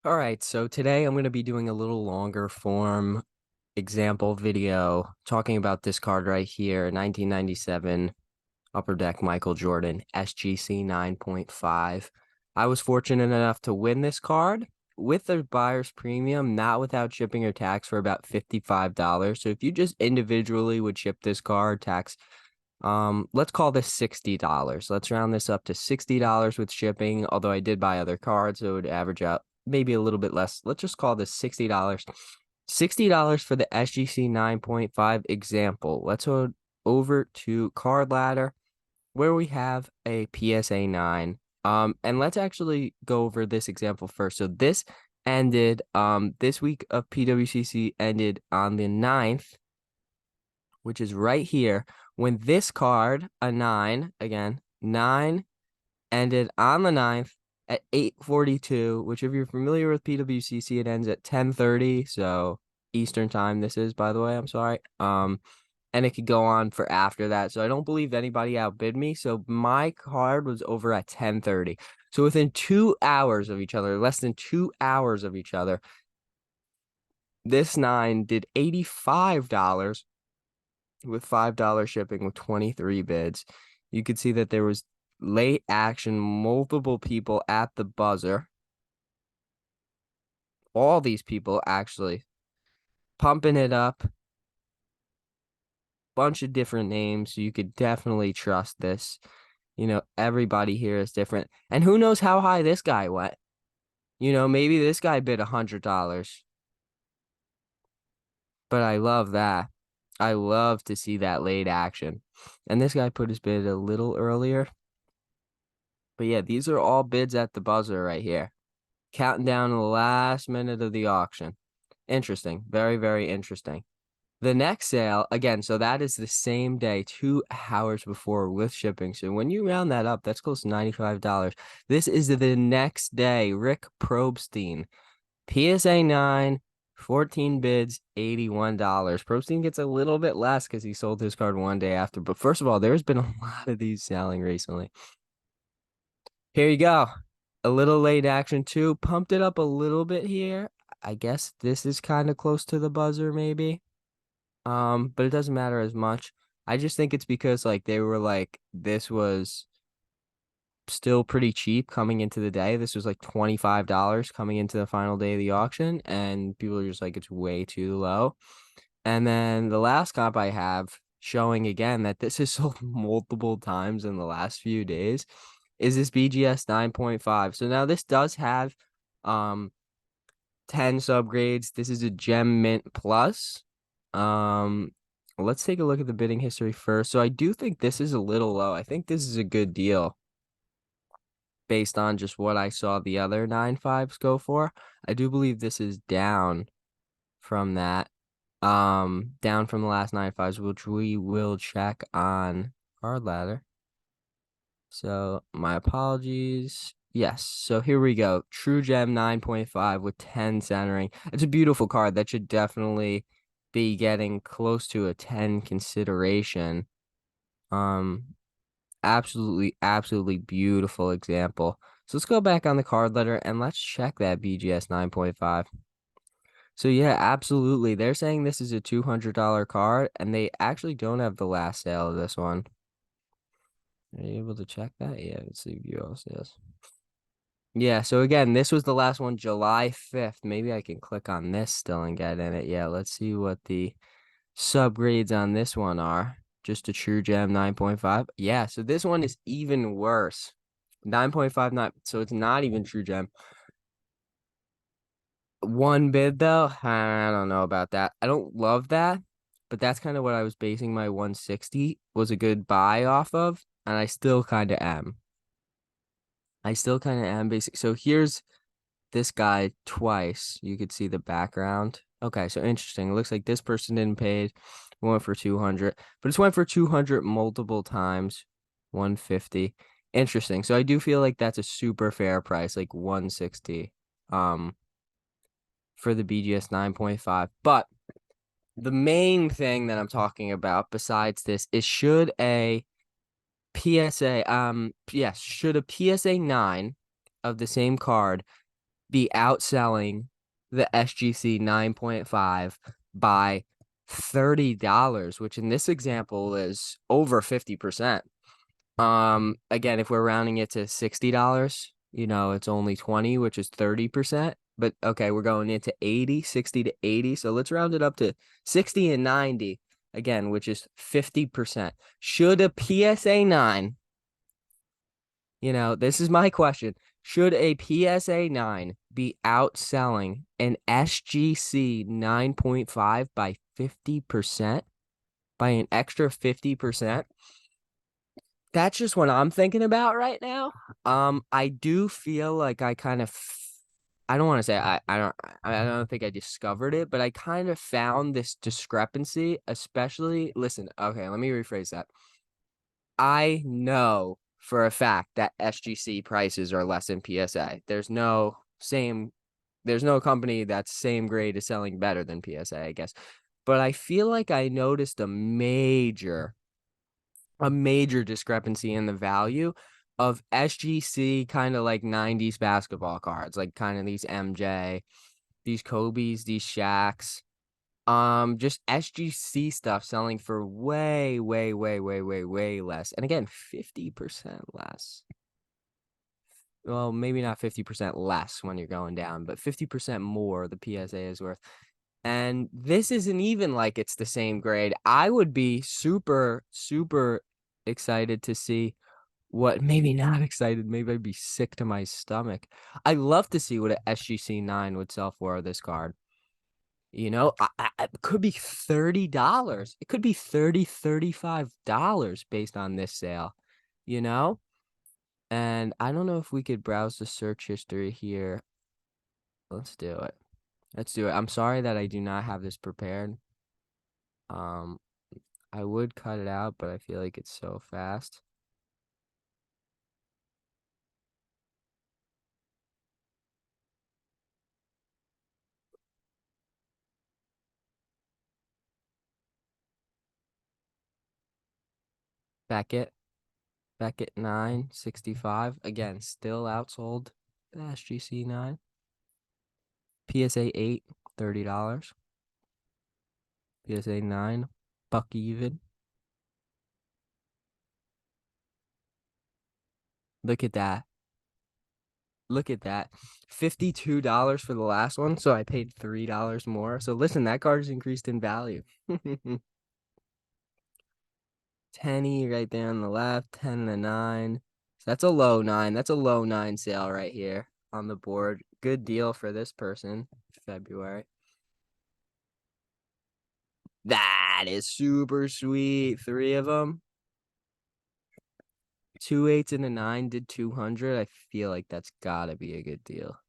All right, so today I'm going to be doing a little longer form example video talking about this card right here, 1997 Upper Deck Michael Jordan SGC 9.5. I was fortunate enough to win this card with the buyer's premium, not without shipping or tax, for about $55. So if you just individually would ship this card, tax, let's call this $60. Let's round this up to $60 with shipping, although I did buy other cards, so it would average out maybe a little bit less. Let's just call this $60. $60 for the SGC 9.5 example. Let's go over to Card Ladder where we have a PSA 9. And let's actually go over this example first. So this ended, this week of PWCC ended on the 9th, which is right here, when this card, a 9, again, 9 ended on the 9th at 8:42, which if you're familiar with PWCC, it ends at 10:30. So Eastern time, this is, by the way, I'm sorry. And it could go on for after that. So I don't believe anybody outbid me. So my card was over at 10:30. So within 2 hours of each other, less than 2 hours of each other, this 9 did $85 with $5 shipping with 23 bids. You could see that there was late action, multiple people at the buzzer. All these people actually pumping it up. Bunch of different names, so you could definitely trust this. Everybody here is different. And who knows how high this guy went? Maybe this guy bid $100. But I love that. I love to see that late action. And this guy put his bid a little earlier. But yeah, these are all bids at the buzzer right here. Counting down to the last minute of the auction. Interesting. Very, very interesting. The next sale, again, so that is the same day, 2 hours before with shipping. So when you round that up, that's close to $95. This is the next day. Rick Probstein, PSA 9, 14 bids, $81. Probstein gets a little bit less because he sold his card one day after. But first of all, there's been a lot of these selling recently. Here you go. A little late action too. Pumped it up a little bit here. I guess this is kind of close to the buzzer, maybe. But it doesn't matter as much. I just think it's because they were this was still pretty cheap coming into the day. This was like $25 coming into the final day of the auction, and people are just like, it's way too low. And then the last comp I have showing again that this is sold multiple times in the last few days is this BGS 9.5. So now this does have 10 subgrades. This is a Gem Mint Plus. Let's take a look at the bidding history first. So I do think this is a little low. I think this is a good deal based on just what I saw the other 9.5s go for. I do believe this is down from that. Down from the last 9.5s, which we will check on Card Ladder. So my apologies. Yes, so here we go. True Gem 9.5 with 10 centering. It's a beautiful card that should definitely be getting close to a 10 consideration. Absolutely beautiful example. So let's go back on the card letter and let's check that BGS 9.5. So yeah, absolutely. They're saying this is a $200 card, and they actually don't have the last sale of this one. Are you able to check that? Yeah, let's see view all sales. Yeah, so again, this was the last one, July 5th. Maybe I can click on this still and get in it. Yeah, let's see what the subgrades on this one are. Just a True Gem 9.5. Yeah, so this one is even worse. 9.59, so it's not even True Gem. One bid, though, I don't know about that. I don't love that, but that's kind of what I was basing my 160 was a good buy off of, and I still kind of am. Basic. So here's this guy twice. You could see the background. Okay, so interesting. It looks like this person didn't pay. Went for 200, but it's went for 200 multiple times. 150. Interesting. So I do feel like that's a super fair price, like 160. For the BGS 9.5. But the main thing that I'm talking about besides this is should a PSA 9 of the same card be outselling the SGC 9.5 by $30, which in this example is over 50%. Again, if we're rounding it to $60, it's only 20, which is 30%. But okay, we're going into 60 to 80. So let's round it up to 60 and 90 again, which is 50%. Should a PSA 9, this is my question. Should a PSA 9 be outselling an SGC 9.5 by 50%? By an extra 50%? That's just what I'm thinking about right now. I do feel like I kind of, I don't want to say I don't think I discovered it, but I kind of found this discrepancy, especially, listen, okay, let me rephrase that. I know for a fact that SGC prices are less than PSA. There's no company that's same grade is selling better than PSA, I guess. But I feel like I noticed a major discrepancy in the value of SGC kind of like 90s basketball cards, like kind of these MJ, these Kobe's, these Shaqs. Just SGC stuff selling for way, way, way, way, way, way less. And again, 50% less. Well, maybe not 50% less when you're going down, but 50% more the PSA is worth. And this isn't even like it's the same grade. I would be super, super excited to see maybe not excited. Maybe I'd be sick to my stomach. I'd love to see what an SGC 9 would sell for this card. It could be $30. It could be $35 based on this sale, And I don't know if we could browse the search history here. Let's do it. I'm sorry that I do not have this prepared. I would cut it out, but I feel like it's so fast. Beckett 965. Again, still outsold the SGC 9. PSA 8, $30. PSA 9, buck even. Look at that. $52 for the last one, so I paid $3 more. So listen, that card is increased in value. 10 right there on the left, 10 to 9. So that's a low 9. That's a low 9 sale right here on the board. Good deal for this person. February. That is super sweet. 3 of them. 2 8s and a 9 did 200. I feel like that's gotta be a good deal.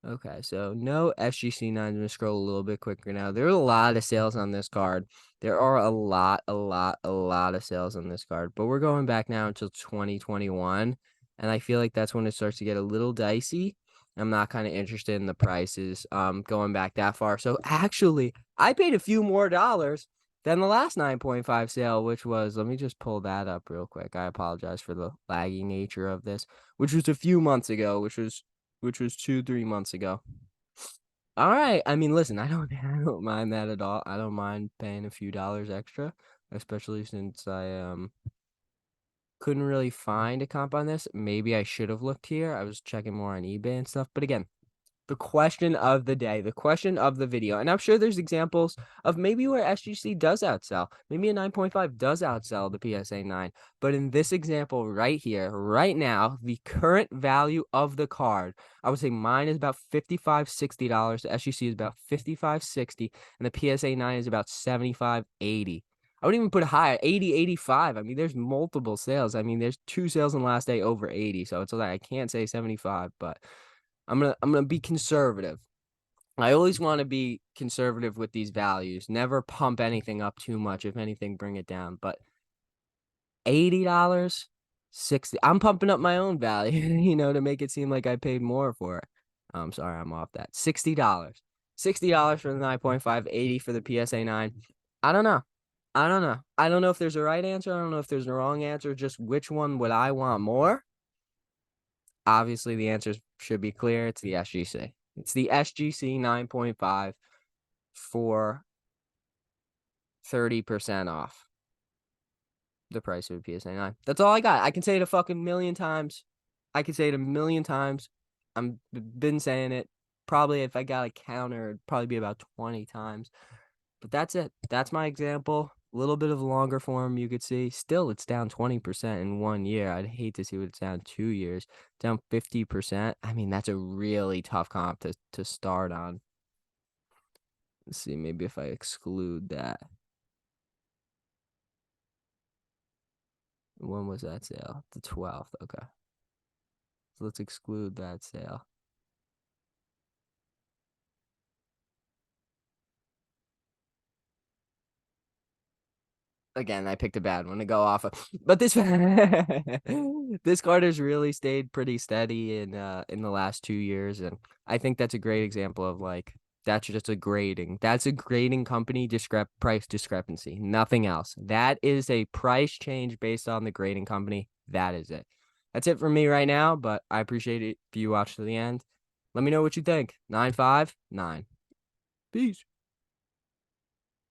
Okay, so no SGC 9s. I'm going to scroll a little bit quicker now. There are a lot of sales on this card. There are a lot of sales on this card. But we're going back now until 2021. And I feel like that's when it starts to get a little dicey. I'm not kind of interested in the prices going back that far. So actually, I paid a few more dollars than the last 9.5 sale, which was, let me just pull that up real quick. I apologize for the laggy nature of this, which was a few months ago, which was 2-3 months ago. All right. I mean, listen, I don't mind that at all. I don't mind paying a few dollars extra, especially since I couldn't really find a comp on this. Maybe I should have looked here. I was checking more on eBay and stuff. But again, the question of the day, the question of the video. And I'm sure there's examples of maybe where SGC does outsell. Maybe a 9.5 does outsell the PSA 9. But in this example right here, right now, the current value of the card, I would say mine is about $55, $60. The SGC is about $55, $60. And the PSA 9 is about $75, $80. I would even put it higher, 80, 85. I mean, there's multiple sales. I mean, there's 2 sales in the last day over 80. So it's like I can't say 75, but I'm gonna be conservative. I always want to be conservative with these values. Never pump anything up too much. If anything, bring it down. But $80, $60. I'm pumping up my own value, to make it seem like I paid more for it. I'm sorry, I'm off that. $60. $60 for the 9.5, $80 for the PSA 9. I don't know. I don't know. I don't know if there's a right answer. I don't know if there's a wrong answer. Just which one would I want more? Obviously, the answers should be clear. It's the SGC. It's the SGC 9.5 for 30% off the price of a PSA 9. That's all I got. I can say it a fucking million times. I can say it a million times. I'm been saying it. Probably if I got a counter, it'd probably be about 20 times. But that's it. That's my example. A little bit of longer form you could see. Still, it's down 20% in 1 year. I'd hate to see what it's down 2 years. Down 50%. I mean, that's a really tough comp to start on. Let's see, maybe if I exclude that. When was that sale? The 12th. Okay. So let's exclude that sale. Again, I picked a bad one to go off of. But this this card has really stayed pretty steady in the last 2 years, and I think that's a great example of like that's just a grading. That's a grading company price discrepancy, nothing else. That is a price change based on the grading company. That is it. That's it for me right now, but I appreciate it if you watch to the end. Let me know what you think. 959. Peace.